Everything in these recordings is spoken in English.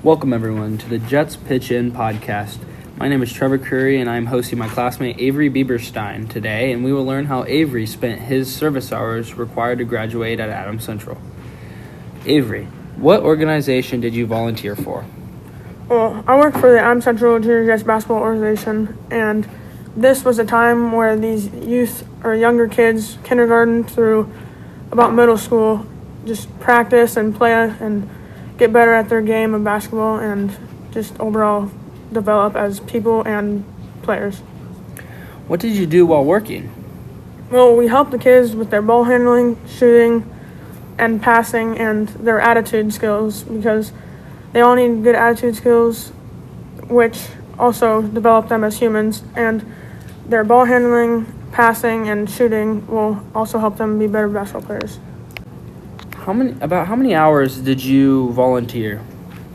Welcome, everyone, to the Jets Pitch In podcast. My name is Trevor Curry, and I'm hosting my classmate Avery BIBERSTINE today, and we will learn how Avery spent his service hours required to graduate at Adams Central. Avery, what organization did you volunteer for? Well, I work for the Adams Central Junior Jets basketball organization, and this was a time where these youth or younger kids, kindergarten through about middle school, just practice and play and get better at their game of basketball and just overall develop as people and players. What did you do while working? Well, we helped the kids with their ball handling, shooting, and passing, and their attitude skills, because they all need good attitude skills, which also develop them as humans, and their ball handling, passing, and shooting will also help them be better basketball players. How many hours did you volunteer?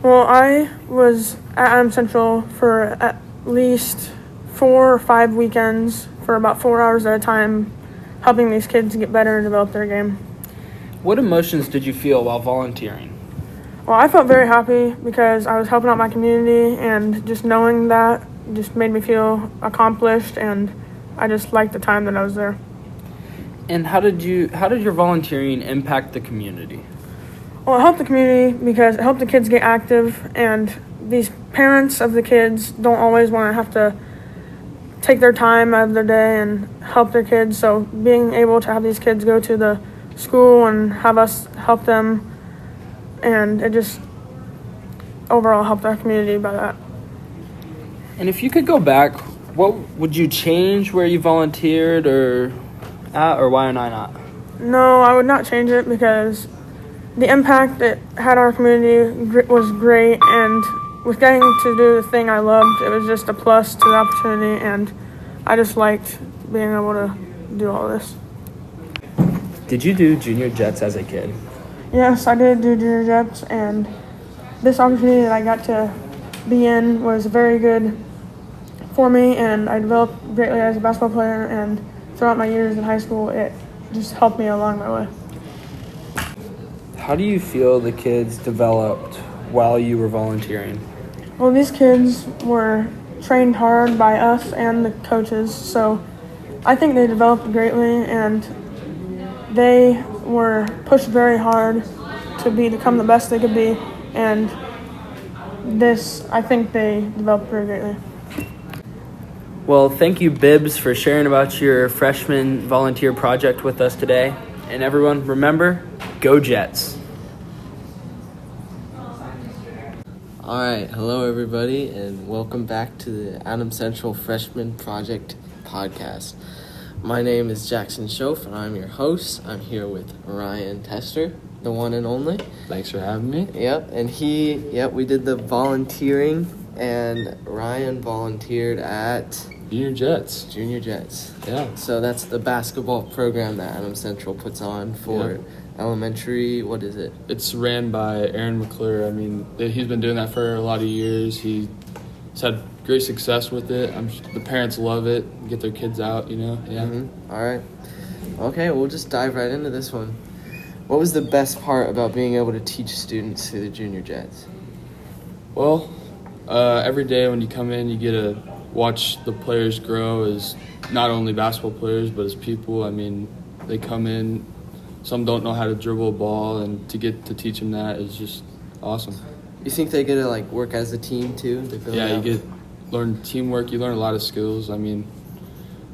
Well, I was at Adams Central for at least 4 or 5 weekends for about 4 hours at a time, helping these kids get better and develop their game. What emotions did you feel while volunteering? Well, I felt very happy because I was helping out my community, and just knowing that just made me feel accomplished, and I just liked the time that I was there. And how did your volunteering impact the community? Well, it helped the community because it helped the kids get active, and these parents of the kids don't always want to have to take their time out of their day and help their kids. So being able to have these kids go to the school and have us help them, and it just overall helped our community by that. And if you could go back, what would you change where you volunteered or why not? No, I would not change it because the impact it had on our community was great, and with getting to do the thing I loved, it was just a plus to the opportunity, and I just liked being able to do all this. Did you do Junior Jets as a kid? Yes, I did do Junior Jets, and this opportunity that I got to be in was very good for me, and I developed greatly as a basketball player, and throughout my years in high school, it just helped me along my way. How do you feel the kids developed while you were volunteering? Well, these kids were trained hard by us and the coaches, so I think they developed greatly, and they were pushed very hard to become the best they could be, and I think they developed very greatly. Well, thank you, Bibbs, for sharing about your freshman volunteer project with us today. And everyone, remember, go Jets. All right, hello everybody, and welcome back to the Adams Central Freshman Project podcast. My name is Jackson Schoaf, and I'm your host. I'm here with Ryan Tester, the one and only. Thanks for having me. Yep, and we did the volunteering, and Ryan volunteered at Junior Jets. Yeah. So that's the basketball program that Adams Central puts on for elementary. What is it? It's ran by MCCLURE. I mean, he's been doing that for a lot of years. He's had great success with it. The parents love it. Get their kids out, Yeah. Mm-hmm. All right. Okay, we'll just dive right into this one. What was the best part about being able to teach students through the Junior Jets? Well, every day when you come in, you get to watch the players grow as not only basketball players, but as people. I mean, they come in, some don't know how to dribble a ball, and to get to teach them that is just awesome. You think they get to work as a team too? You learn teamwork. You learn a lot of skills. I mean,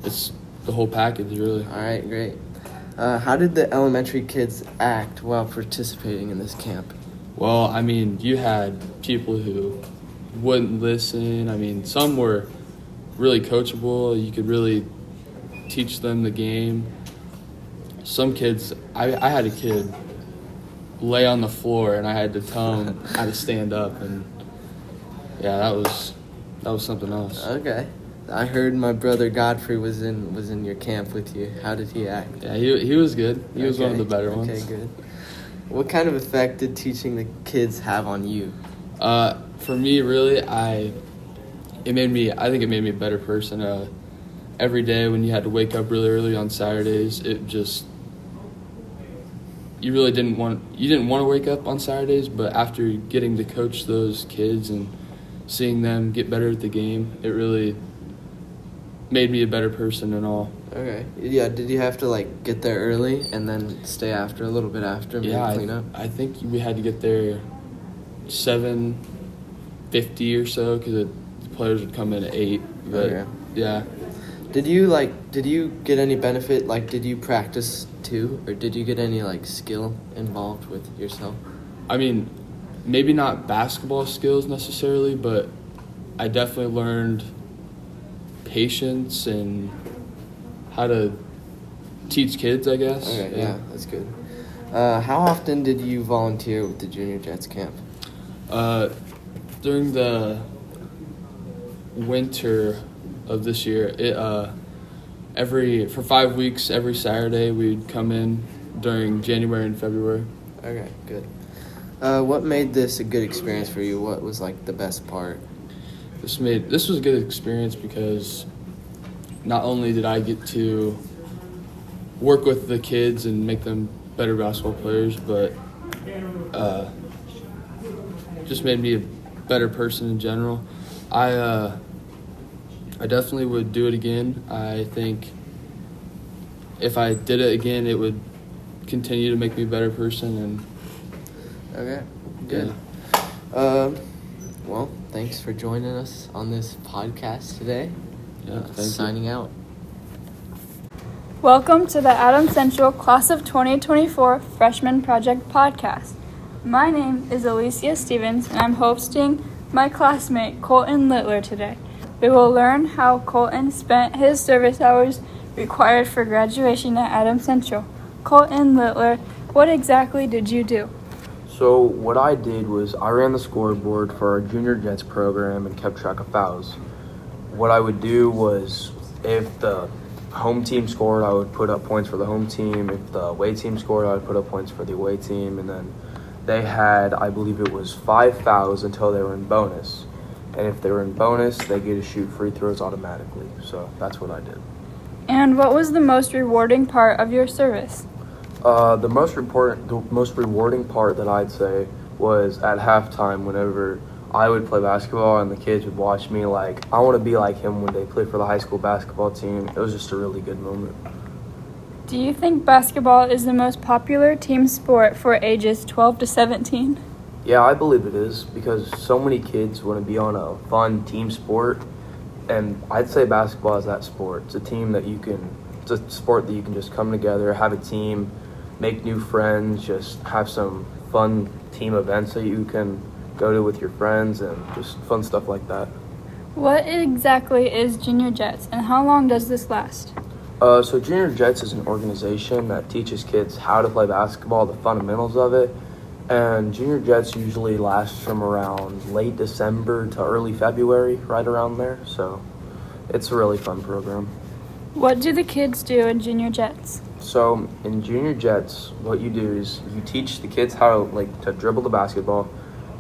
it's the whole package, really. All right, great. How did the elementary kids act while participating in this camp? Well, I mean, you had people who wouldn't listen. I mean, some were really coachable. You could really teach them the game. Some kids, I had a kid lay on the floor, and I had to tell him how to stand up, and that was something else. Okay. I heard my brother Godfrey was in your camp with you. How did he act? Yeah, he was good. He was one of the better ones. Okay, good. What kind of effect did teaching the kids have on you? For me, really, I think it made me a better person. Every day when you had to wake up really early on Saturdays, you really didn't want to wake up on Saturdays, but after getting to coach those kids and seeing them get better at the game, it really made me a better person and all. Okay. Yeah, did you have to, like, get there early and then stay after a little bit after, maybe clean up? I think we had to get there 7:50 or so because the players would come in at 8. But, okay. Yeah. Did you get any benefit, like, did you practice too, or did you get any, like, skill involved with yourself? I mean, maybe not basketball skills necessarily, but I definitely learned patience and how to teach kids, I guess. Okay, yeah, that's good. How often did you volunteer with the Junior Jets camp? During the winter of this year, for 5 weeks, every Saturday, we'd come in during January and February. Okay, good. What made this a good experience for you? What was, like, the best part? This was a good experience because not only did I get to work with the kids and make them better basketball players, but just made me a better person in general. I definitely would do it again. I think if I did it again, it would continue to make me a better person. And okay, good. Yeah. Well, thanks for joining us on this podcast today. Yeah, signing out. Welcome to the Adams Central Class of 2024 Freshman Project Podcast. My name is Alicia Stevens, and I'm hosting my classmate Kolton Littler today. We will learn how Kolton spent his service hours required for graduation at Adams Central. Kolton Littler, what exactly did you do? So what I did was I ran the scoreboard for our Junior Jets program and kept track of fouls. What I would do was if the home team scored, I would put up points for the home team. If the away team scored, I would put up points for the away team. And then they had, I believe it was 5 fouls until they were in bonus. And if they were in bonus, they get to shoot free throws automatically. So that's what I did. And what was the most rewarding part of your service? The most rewarding part that I'd say was at halftime whenever I would play basketball and the kids would watch me like, I want to be like him when they play for the high school basketball team. It was just a really good moment. Do you think basketball is the most popular team sport for ages 12 to 17? Yeah, I believe it is because so many kids want to be on a fun team sport, and I'd say basketball is that sport. It's a sport that you can just come together, have a team, make new friends, just have some fun team events that you can go to with your friends and just fun stuff like that. What exactly is Junior Jets and how long does this last? So Junior Jets is an organization that teaches kids how to play basketball, the fundamentals of it. And Junior Jets usually lasts from around late December to early February, right around there. So it's a really fun program. What do the kids do in Junior Jets? So in Junior Jets, what you do is you teach the kids how to dribble the basketball.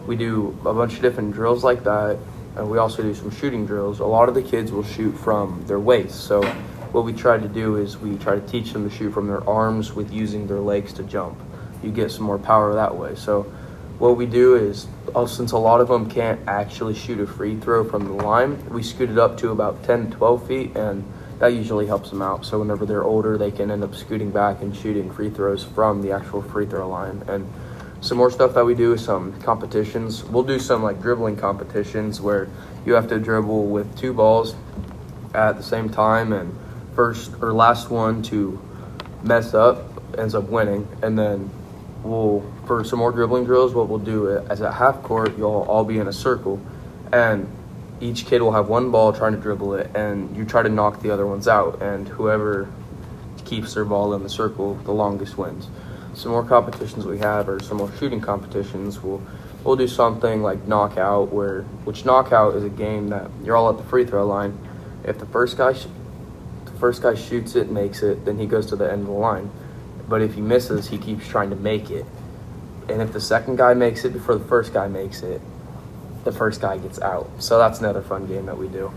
We do a bunch of different drills like that, and we also do some shooting drills. A lot of the kids will shoot from their waist. So what we try to do is we try to teach them to shoot from their arms with using their legs to jump. You get some more power that way. So what we do is, since a lot of them can't actually shoot a free throw from the line, we scoot it up to about 10 to 12 feet, and that usually helps them out. So whenever they're older, they can end up scooting back and shooting free throws from the actual free throw line. And some more stuff that we do is some competitions. We'll do some like dribbling competitions where you have to dribble with 2 balls at the same time, and first or last one to mess up ends up winning. And then for some more dribbling drills, what we'll do is at half court, you'll all be in a circle, and each kid will have 1 ball trying to dribble it, and you try to knock the other ones out, and whoever keeps their ball in the circle the longest wins. Some more competitions we have are some more shooting competitions. We'll do something like knockout, which knockout is a game that you're all at the free throw line. If the first guy shoots it, makes it, then he goes to the end of the line. But if he misses, he keeps trying to make it. And if the second guy makes it before the first guy makes it, the first guy gets out. So that's another fun game that we do.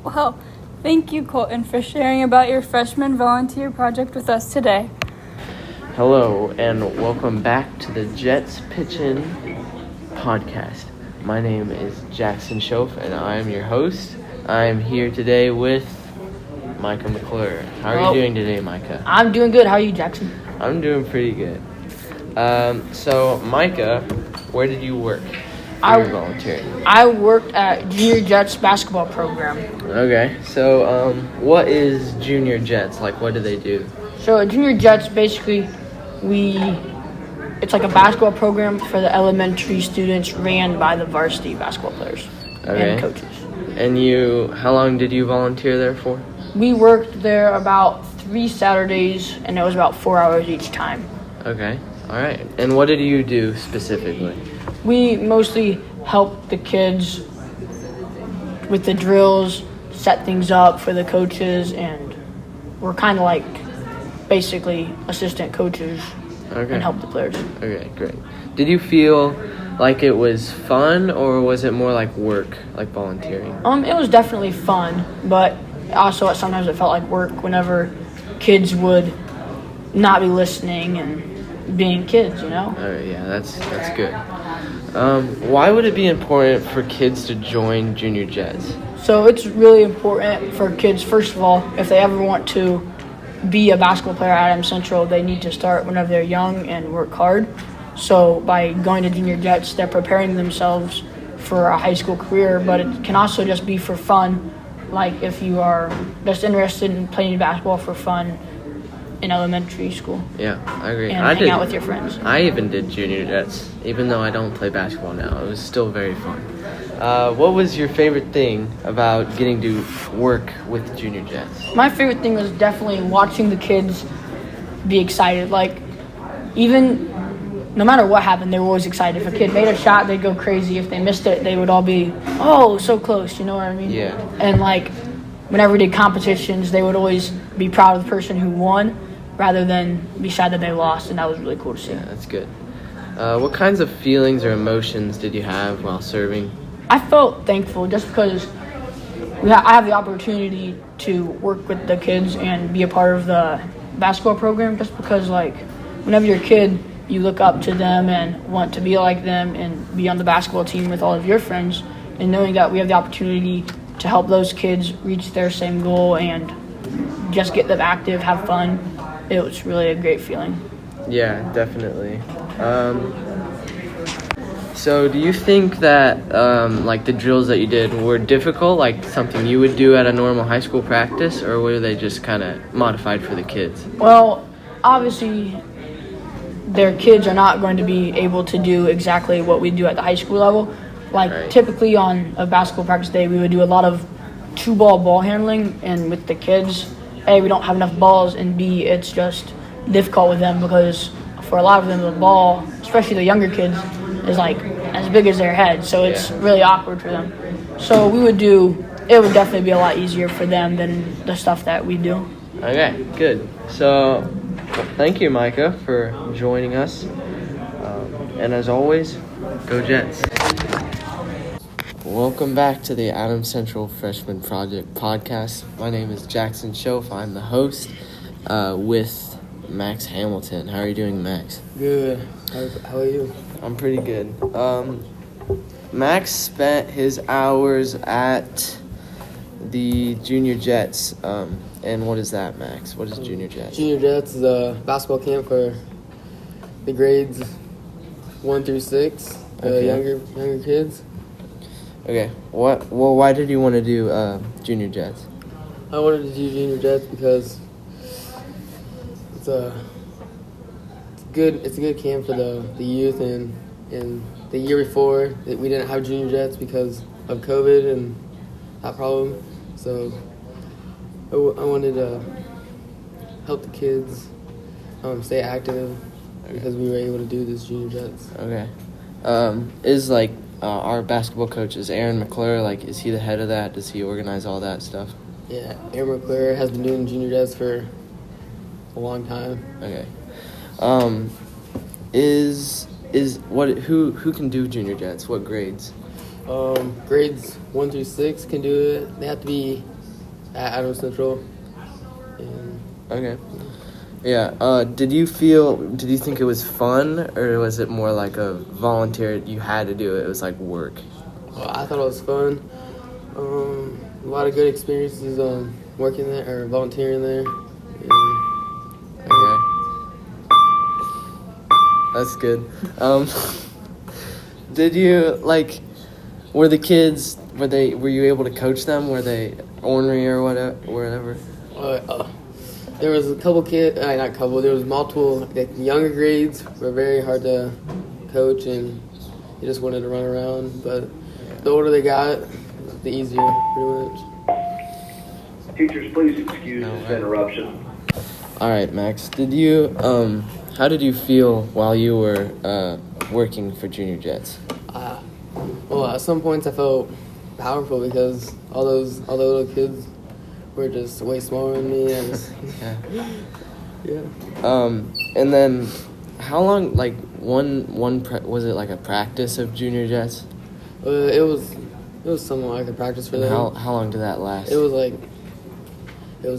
Well, thank you, Kolton, for sharing about your freshman volunteer project with us today. Hello, and welcome back to the Jets Pitch-In podcast. My name is Jackson Schoaf, and I am your host. I am here today with Micah MCCLURE. How are you doing today, Micah? I'm doing good. How are you, Jackson? I'm doing pretty good. So, Micah, where did you work? I volunteering. I worked at Junior Jets basketball program. Okay, so what is Junior Jets? Like, what do they do? So at Junior Jets, basically, it's like a basketball program for the elementary students ran by the varsity basketball players and coaches. And how long did you volunteer there for? We worked there about 3 Saturdays, and it was about 4 hours each time. Okay, all right. And what did you do specifically? We mostly helped the kids with the drills, set things up for the coaches, and we're kind of like basically assistant coaches and help the players. Okay, great. Did you feel like it was fun, or was it more like work, like volunteering? It was definitely fun, but also sometimes it felt like work whenever kids would not be listening and being kids, you know? Oh, yeah, that's good. Why would it be important for kids to join Junior Jets? So it's really important for kids, first of all, if they ever want to be a basketball player at Adams Central, they need to start whenever they're young and work hard. So by going to Junior Jets, they're preparing themselves for a high school career, but it can also just be for fun, like if you are just interested in playing basketball for fun in elementary school. Yeah, I agree. And hang out with your friends. I even did Junior Jets, even though I don't play basketball now. It was still very fun. What was your favorite thing about getting to work with Junior Jets? My favorite thing was definitely watching the kids be excited. Like, even no matter what happened, they were always excited. If a kid made a shot, they'd go crazy. If they missed it, they would all be, oh, so close, you know what I mean? Yeah. And, like, whenever we did competitions, they would always be proud of the person who won rather than be sad that they lost, and that was really cool to see. Yeah, that's good. What kinds of feelings or emotions did you have while serving? I felt thankful just because I have the opportunity to work with the kids and be a part of the basketball program, just because, like, whenever you're a kid, you look up to them and want to be like them and be on the basketball team with all of your friends, and knowing that we have the opportunity to help those kids reach their same goal and just get them active, have fun, it was really a great feeling. Yeah, definitely. So do you think that like the drills that you did were difficult, like something you would do at a normal high school practice, or were they just kind of modified for the kids? Well, obviously their kids are not going to be able to do exactly what we do at the high school level. Like typically on a basketball practice day, we would do a lot of ball handling, and with the kids, A, we don't have enough balls, and B, it's just difficult with them because for a lot of them, the ball, especially the younger kids, is like as big as their head, so it's really awkward for them. So it would definitely be a lot easier for them than the stuff that we do. Okay, good. So thank you, Micah, for joining us. And as always, go Jets. Welcome back to the Adams Central Freshman Project podcast. My name is Jackson Schoaf. I'm the host with Max Hamilton. How are you doing, Max? Good. How are you? I'm pretty good. Max spent his hours at the Junior Jets. And what is that, Max? What is Junior Jets? Junior Jets is a basketball camp for the grades 1 through 6, younger kids. Okay. Why did you want to do Junior Jets? I wanted to do Junior Jets because it's a good camp for the youth, and the year before we didn't have Junior Jets because of COVID and that problem. So I wanted to help the kids stay active because we were able to do this Junior Jets. Okay. Is like our basketball coach, is Aaron MCCLURE, like, is he the head of that? Does he organize all that stuff? Yeah, Aaron MCCLURE has been doing Junior Jets for a long time. Okay. Who can do Junior Jets? What grades? Grades 1 through 6 can do it. They have to be at Adams Central. And Okay. Yeah. Did you think it was fun, or was it more like a volunteer? You had to do it. It was like work. Well, I thought it was fun. A lot of good experiences working there or volunteering there. Okay. That's good. Did you were the kids, were you able to coach them? Were they ornery or whatever? There was a couple kids, not couple, there was multiple. The younger grades were very hard to coach, and you just wanted to run around. But the older they got, the easier, pretty much. Teachers, please excuse this interruption. All right, Max. How did you feel while you were working for Junior Jets? Well, at some points I felt powerful because all the little kids were just way smaller than me. And yeah. And then, how long? Was it like a practice of Junior Jets? It was somewhat like a practice for them. How long did that last? It was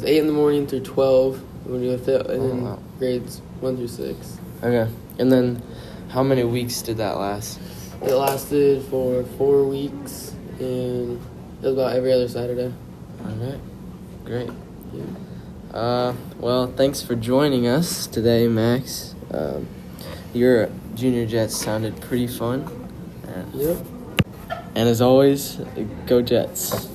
8 in the morning through 12 when you left it, and then grades 1 through 6. Okay. And then, how many weeks did that last? It lasted for 4 weeks, and it was about every other Saturday. All right. Great. Yeah. Well, thanks for joining us today, Max. Your Junior Jets sounded pretty fun. Yep. And as always, go Jets.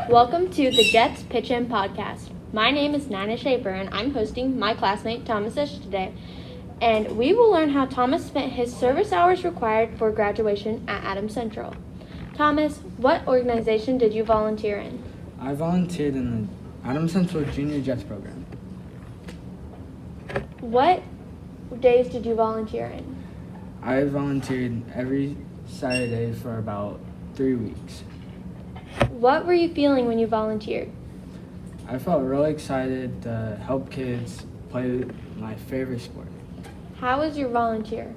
Welcome to the Jets Pitch In podcast. My name is Nina Schaefer, and I'm hosting my classmate Thomas ISCH today. And we will learn how Thomas spent his service hours required for graduation at Adams Central. Thomas, what organization did you volunteer in? I volunteered in the Adams Central Junior Jets program. What days did you volunteer in? I volunteered every Saturday for about 3 weeks. What were you feeling when you volunteered? I felt really excited to help kids play my favorite sport. How was your volunteer?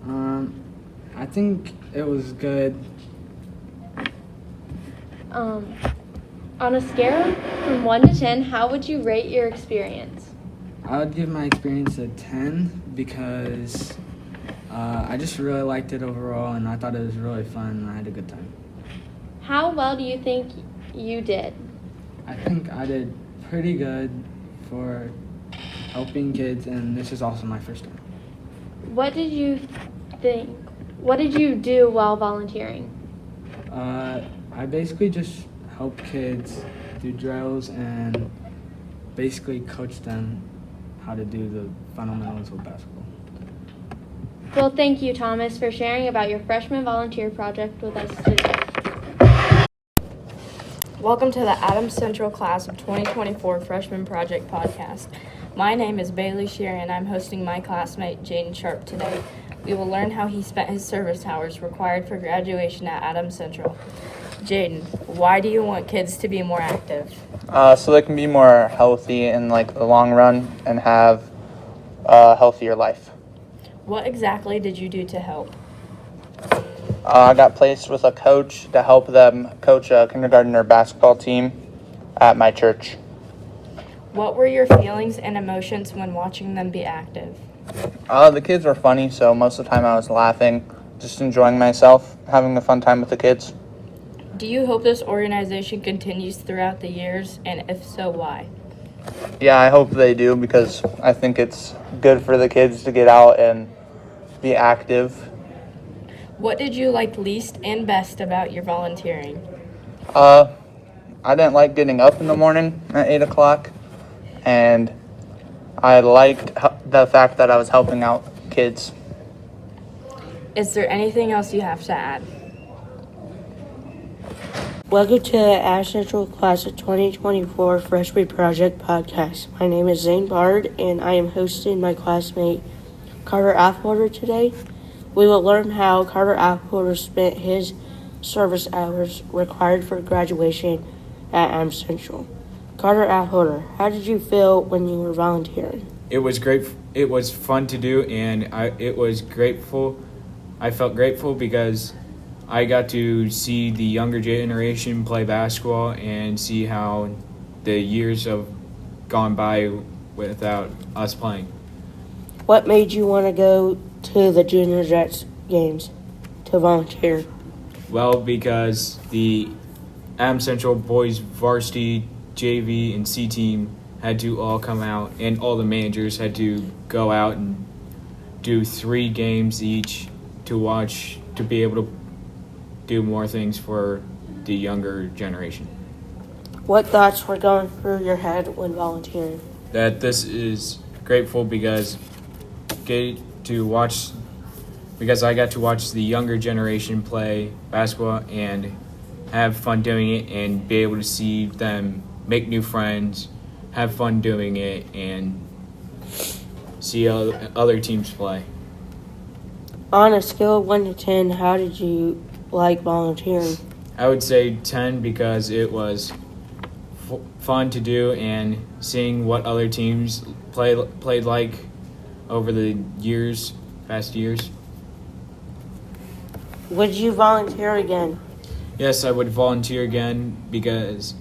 I think it was good. On a scale from 1 to 10, how would you rate your experience? I would give my experience a 10 because I just really liked it overall, and I thought it was really fun, and I had a good time. How well do you think you did? I think I did pretty good for helping kids, and this is also my first time. What did you think? What did you do while volunteering? I basically just help kids do drills and basically coach them how to do the fundamentals of basketball. Well, thank you, Thomas, for sharing about your freshman volunteer project with us today. Welcome to the Adams Central Class of 2024 Freshman Project Podcast. My name is Bailey Shear, and I'm hosting my classmate JAYDEN SHARPE today. We will learn how he spent his service hours required for graduation at Adams Central. JAYDEN, why do you want kids to be more active? So they can be more healthy in the long run and have a healthier life. What exactly did you do to help? I got placed with a coach to help them coach a kindergartner basketball team at my church. What were your feelings and emotions when watching them be active? The kids were funny, so most of the time I was laughing, just enjoying myself, having a fun time with the kids. Do you hope this organization continues throughout the years, and if so, why? Yeah, I hope they do because I think it's good for the kids to get out and be active. What did you like least and best about your volunteering? I didn't like getting up in the morning at 8 o'clock, and I liked the fact that I was helping out kids. Is there anything else you have to add? Welcome to the Adams Central Class of 2024 Freshman Project Podcast. My name is Zane Bard, and I am hosting my classmate Carter AFFOLDER today. We will learn how Carter AFFOLDER spent his service hours required for graduation at Adams Central. Carter AFFOLDER, how did you feel when you were volunteering? It was great. It was fun to do, and I felt grateful because I got to see the younger generation play basketball and see how the years have gone by without us playing. What made you want to go to the Junior Jets games to volunteer? Well, because the Adams Central boys varsity, JV, and C team had to all come out, and all the managers had to go out and do 3 games each to watch, to be able to do more things for the younger generation. What thoughts were going through your head when volunteering? That this is grateful because I got to watch the younger generation play basketball and have fun doing it, and be able to see them make new friends, have fun doing it, and see other teams play. On a scale of 1 to 10, how did you like volunteering? I would say 10 because it was fun to do, and seeing what other teams played like over the past years. Would you volunteer again? Yes, I would volunteer again because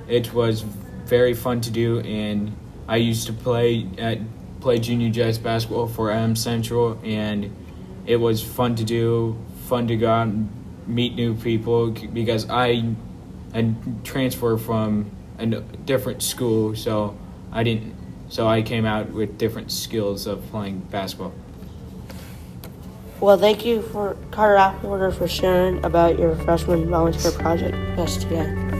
it was very fun to do, and I used to play Junior Jets basketball for Adams Central, and it was fun to do, fun to go out and meet new people because I transferred from a different school, so I came out with different skills of playing basketball. Well, thank you for Carter Affolder for sharing about your freshman volunteer project with us today.